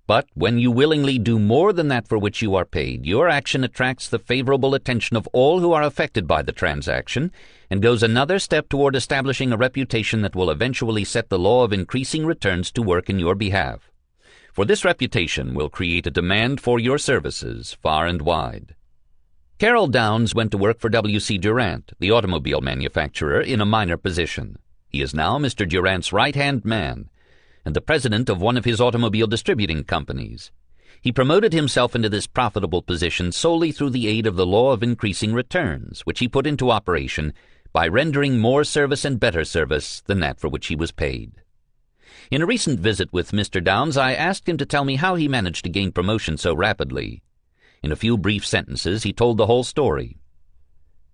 But when you willingly do more than that for which you are paid, your action attracts the favorable attention of all who are affected by the transaction, and goes another step toward establishing a reputation that will eventually set the law of increasing returns to work in your behalf. For this reputation will create a demand for your services far and wide. Carroll Downs went to work for W.C. Durant, the automobile manufacturer, in a minor position. He is now Mr. Durant's right-hand man, and the president of one of his automobile distributing companies. He promoted himself into this profitable position solely through the aid of the law of increasing returns, which he put into operation by rendering more service and better service than that for which he was paid. In a recent visit with Mr. Downs, I asked him to tell me how he managed to gain promotion so rapidly. In a few brief sentences, he told the whole story.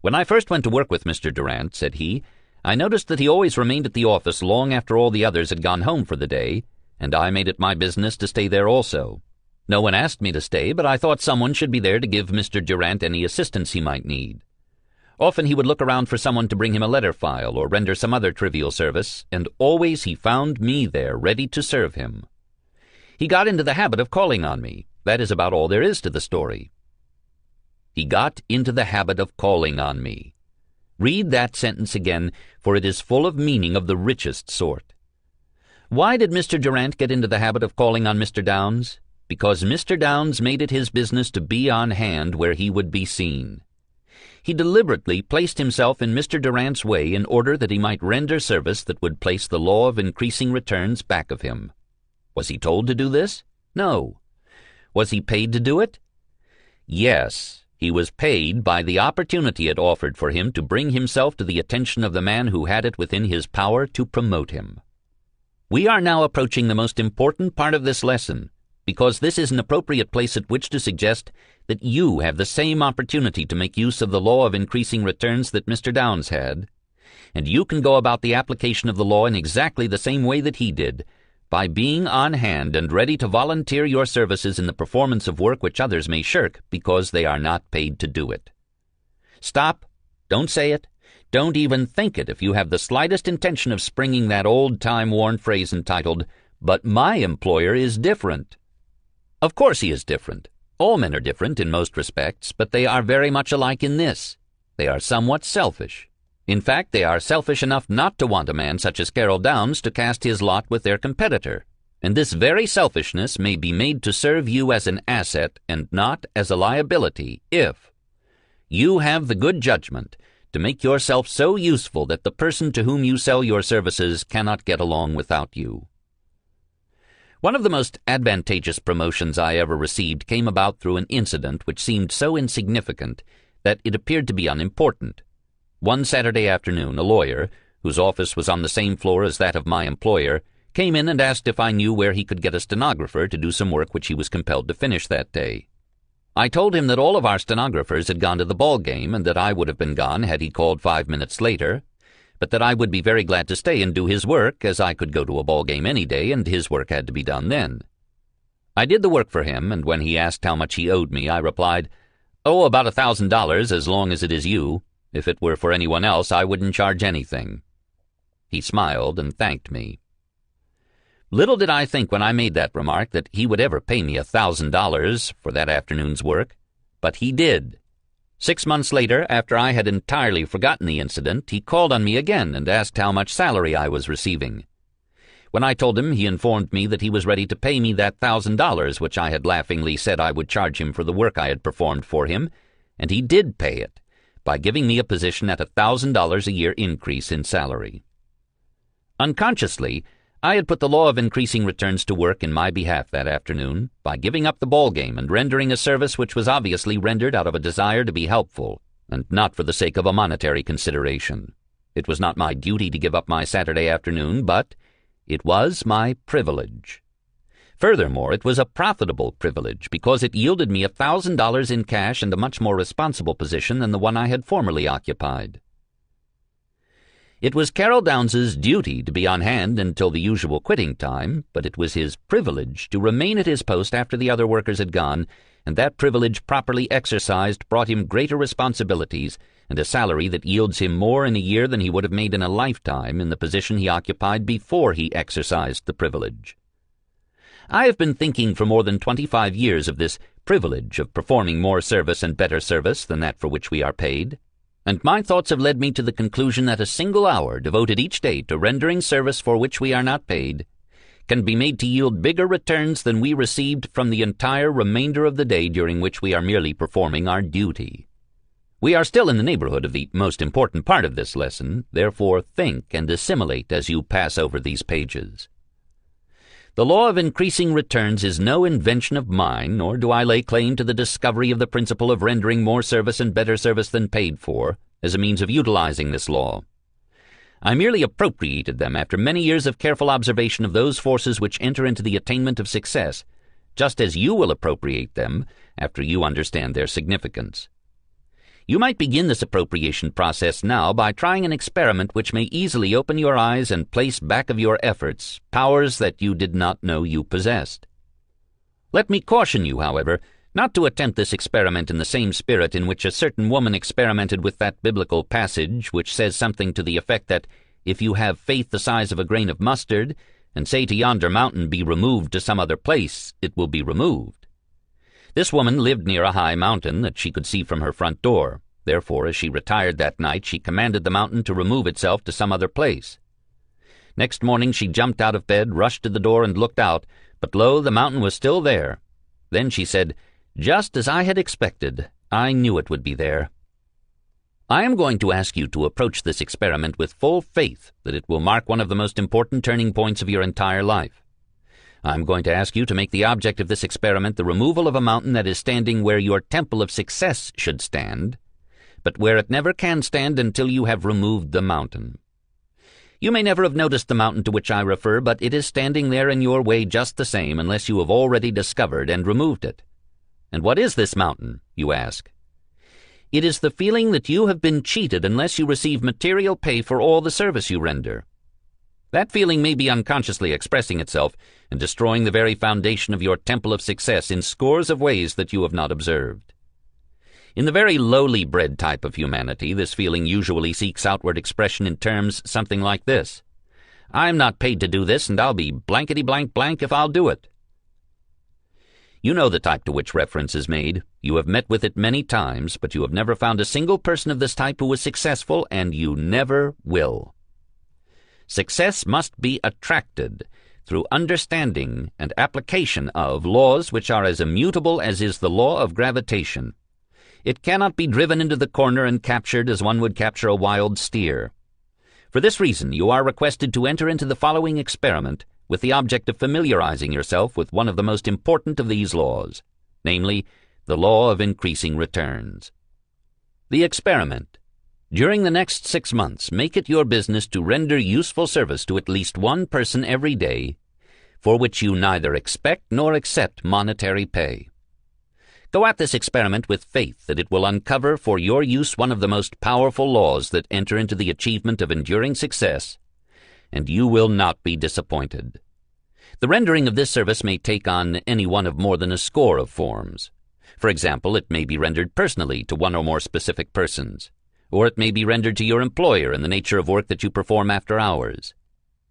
"When I first went to work with Mr. Durant," said he, "I noticed that he always remained at the office long after all the others had gone home for the day, and I made it my business to stay there also. No one asked me to stay, but I thought someone should be there to give Mr. Durant any assistance he might need. Often he would look around for someone to bring him a letter file or render some other trivial service, and always he found me there ready to serve him. He got into the habit of calling on me. That is about all there is to the story." He got into the habit of calling on me. Read that sentence again, for it is full of meaning of the richest sort. Why did Mr. Durant get into the habit of calling on Mr. Downs? Because Mr. Downs made it his business to be on hand where he would be seen. He deliberately placed himself in Mr. Durant's way in order that he might render service that would place the law of increasing returns back of him. Was he told to do this? No. Was he paid to do it? Yes. He was paid by the opportunity it offered for him to bring himself to the attention of the man who had it within his power to promote him. We are now approaching the most important part of this lesson, because this is an appropriate place at which to suggest that you have the same opportunity to make use of the law of increasing returns that Mr. Downs had, and you can go about the application of the law in exactly the same way that he did, by being on hand and ready to volunteer your services in the performance of work which others may shirk because they are not paid to do it. Stop. Don't say it. Don't even think it if you have the slightest intention of springing that old time-worn phrase entitled, "But my employer is different." Of course he is different. All men are different in most respects, but they are very much alike in this. They are somewhat selfish. In fact, they are selfish enough not to want a man such as Carroll Downs to cast his lot with their competitor. And this very selfishness may be made to serve you as an asset and not as a liability if you have the good judgment to make yourself so useful that the person to whom you sell your services cannot get along without you. One of the most advantageous promotions I ever received came about through an incident which seemed so insignificant that it appeared to be unimportant. One Saturday afternoon, a lawyer, whose office was on the same floor as that of my employer, came in and asked if I knew where he could get a stenographer to do some work which he was compelled to finish that day. I told him that all of our stenographers had gone to the ball game and that I would have been gone had he called 5 minutes later, but that I would be very glad to stay and do his work, as I could go to a ball game any day and his work had to be done then. I did the work for him, and when he asked how much he owed me, I replied, "Oh, about $1,000 as long as it is you. If it were for anyone else, I wouldn't charge anything." He smiled and thanked me. Little did I think when I made that remark that he would ever pay me $1,000 for that afternoon's work, but he did. 6 months later, after I had entirely forgotten the incident, he called on me again and asked how much salary I was receiving. When I told him, he informed me that he was ready to pay me that $1,000 which I had laughingly said I would charge him for the work I had performed for him, and he did pay it by giving me a position at $1,000 a year increase in salary. Unconsciously, I had put the law of increasing returns to work in my behalf that afternoon by giving up the ball game and rendering a service which was obviously rendered out of a desire to be helpful and not for the sake of a monetary consideration. It was not my duty to give up my Saturday afternoon, but it was my privilege. Furthermore, it was a profitable privilege because it yielded me $1,000 in cash and a much more responsible position than the one I had formerly occupied. It was Carroll Downs's duty to be on hand until the usual quitting time, but it was his privilege to remain at his post after the other workers had gone, and that privilege properly exercised brought him greater responsibilities and a salary that yields him more in a year than he would have made in a lifetime in the position he occupied before he exercised the privilege. I have been thinking for more than 25 years of this privilege of performing more service and better service than that for which we are paid, and my thoughts have led me to the conclusion that a single hour devoted each day to rendering service for which we are not paid can be made to yield bigger returns than we received from the entire remainder of the day during which we are merely performing our duty. We are still in the neighborhood of the most important part of this lesson, therefore think and assimilate as you pass over these pages. The law of increasing returns is no invention of mine, nor do I lay claim to the discovery of the principle of rendering more service and better service than paid for as a means of utilizing this law. I merely appropriated them after many years of careful observation of those forces which enter into the attainment of success, just as you will appropriate them after you understand their significance. You might begin this appropriation process now by trying an experiment which may easily open your eyes and place back of your efforts powers that you did not know you possessed. Let me caution you, however, not to attempt this experiment in the same spirit in which a certain woman experimented with that biblical passage which says something to the effect that if you have faith the size of a grain of mustard, and say to yonder mountain, "Be removed to some other place," it will be removed. This woman lived near a high mountain that she could see from her front door. Therefore, as she retired that night, she commanded the mountain to remove itself to some other place. Next morning she jumped out of bed, rushed to the door, and looked out, but lo, the mountain was still there. Then she said, "Just as I had expected, I knew it would be there." I am going to ask you to approach this experiment with full faith that it will mark one of the most important turning points of your entire life. I am going to ask you to make the object of this experiment the removal of a mountain that is standing where your temple of success should stand, but where it never can stand until you have removed the mountain. You may never have noticed the mountain to which I refer, but it is standing there in your way just the same unless you have already discovered and removed it. And what is this mountain, you ask? It is the feeling that you have been cheated unless you receive material pay for all the service you render. That feeling may be unconsciously expressing itself and destroying the very foundation of your temple of success in scores of ways that you have not observed. In the very lowly bred type of humanity, this feeling usually seeks outward expression in terms something like this: "I'm not paid to do this, and I'll be blankety-blank-blank if I'll do it." You know the type to which reference is made. You have met with it many times, but you have never found a single person of this type who was successful, and you never will. Success must be attracted through understanding and application of laws which are as immutable as is the law of gravitation. It cannot be driven into the corner and captured as one would capture a wild steer. For this reason, you are requested to enter into the following experiment with the object of familiarizing yourself with one of the most important of these laws, namely, the law of increasing returns. The experiment. During the next 6 months, make it your business to render useful service to at least one person every day, for which you neither expect nor accept monetary pay. Go at this experiment with faith that it will uncover for your use one of the most powerful laws that enter into the achievement of enduring success, and you will not be disappointed. The rendering of this service may take on any one of more than a score of forms. For example, it may be rendered personally to one or more specific persons, or it may be rendered to your employer in the nature of work that you perform after hours.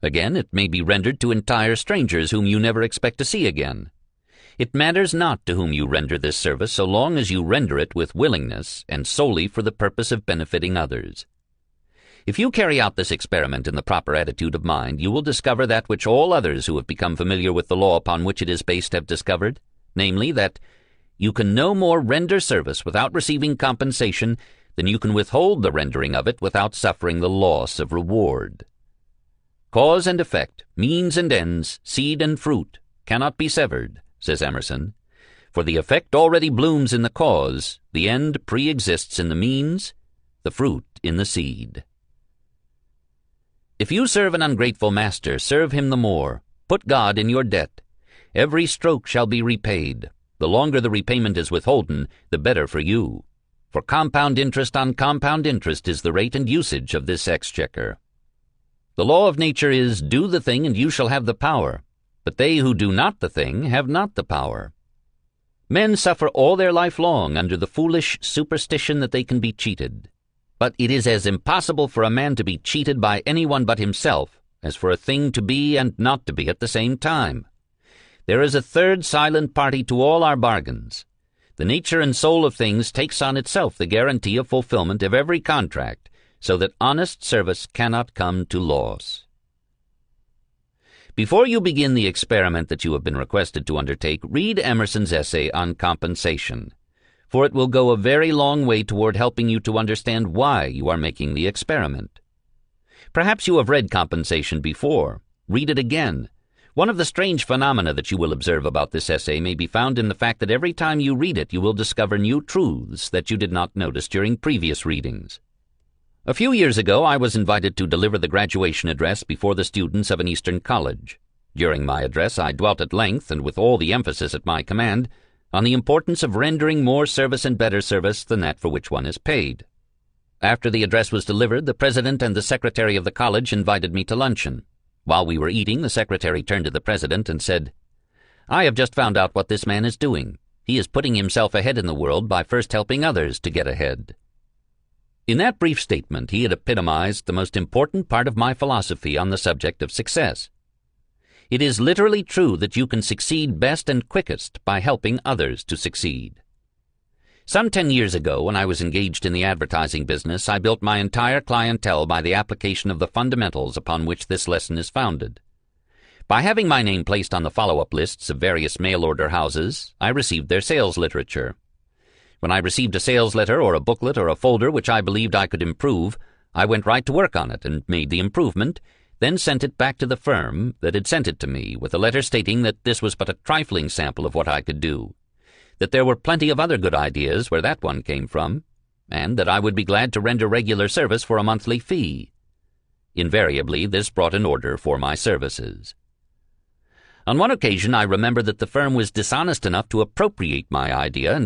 Again, it may be rendered to entire strangers whom you never expect to see again. It matters not to whom you render this service so long as you render it with willingness and solely for the purpose of benefiting others. If you carry out this experiment in the proper attitude of mind, you will discover that which all others who have become familiar with the law upon which it is based have discovered, namely that you can no more render service without receiving compensation than you can withhold the rendering of it without suffering the loss of reward. Cause and effect, means and ends, seed and fruit, cannot be severed, says Emerson, for the effect already blooms in the cause, the end pre-exists in the means, the fruit in the seed. If you serve an ungrateful master, serve him the more. Put God in your debt. Every stroke shall be repaid. The longer the repayment is withholden, the better for you. For compound interest on compound interest is the rate and usage of this exchequer. The law of nature is, do the thing and you shall have the power, but they who do not the thing have not the power. Men suffer all their life long under the foolish superstition that they can be cheated. But it is as impossible for a man to be cheated by anyone but himself as for a thing to be and not to be at the same time. There is a third silent party to all our bargains. The nature and soul of things takes on itself the guarantee of fulfillment of every contract, so that honest service cannot come to loss. Before you begin the experiment that you have been requested to undertake, read Emerson's essay on compensation, for it will go a very long way toward helping you to understand why you are making the experiment. Perhaps you have read Compensation before. Read it again. One of the strange phenomena that you will observe about this essay may be found in the fact that every time you read it, you will discover new truths that you did not notice during previous readings. A few years ago, I was invited to deliver the graduation address before the students of an Eastern college. During my address, I dwelt at length, and with all the emphasis at my command, on the importance of rendering more service and better service than that for which one is paid. After the address was delivered, the president and the secretary of the college invited me to luncheon. While we were eating, the secretary turned to the president and said, "I have just found out what this man is doing. He is putting himself ahead in the world by first helping others to get ahead." In that brief statement, he had epitomized the most important part of my philosophy on the subject of success. It is literally true that you can succeed best and quickest by helping others to succeed. Some 10 years ago, when I was engaged in the advertising business, I built my entire clientele by the application of the fundamentals upon which this lesson is founded. By having my name placed on the follow-up lists of various mail-order houses, I received their sales literature. When I received a sales letter or a booklet or a folder which I believed I could improve, I went right to work on it and made the improvement, then sent it back to the firm that had sent it to me with a letter stating that this was but a trifling sample of what I could do, that there were plenty of other good ideas where that one came from, and that I would be glad to render regular service for a monthly fee. Invariably, this brought an order for my services. On one occasion, I remember that the firm was dishonest enough to appropriate my idea and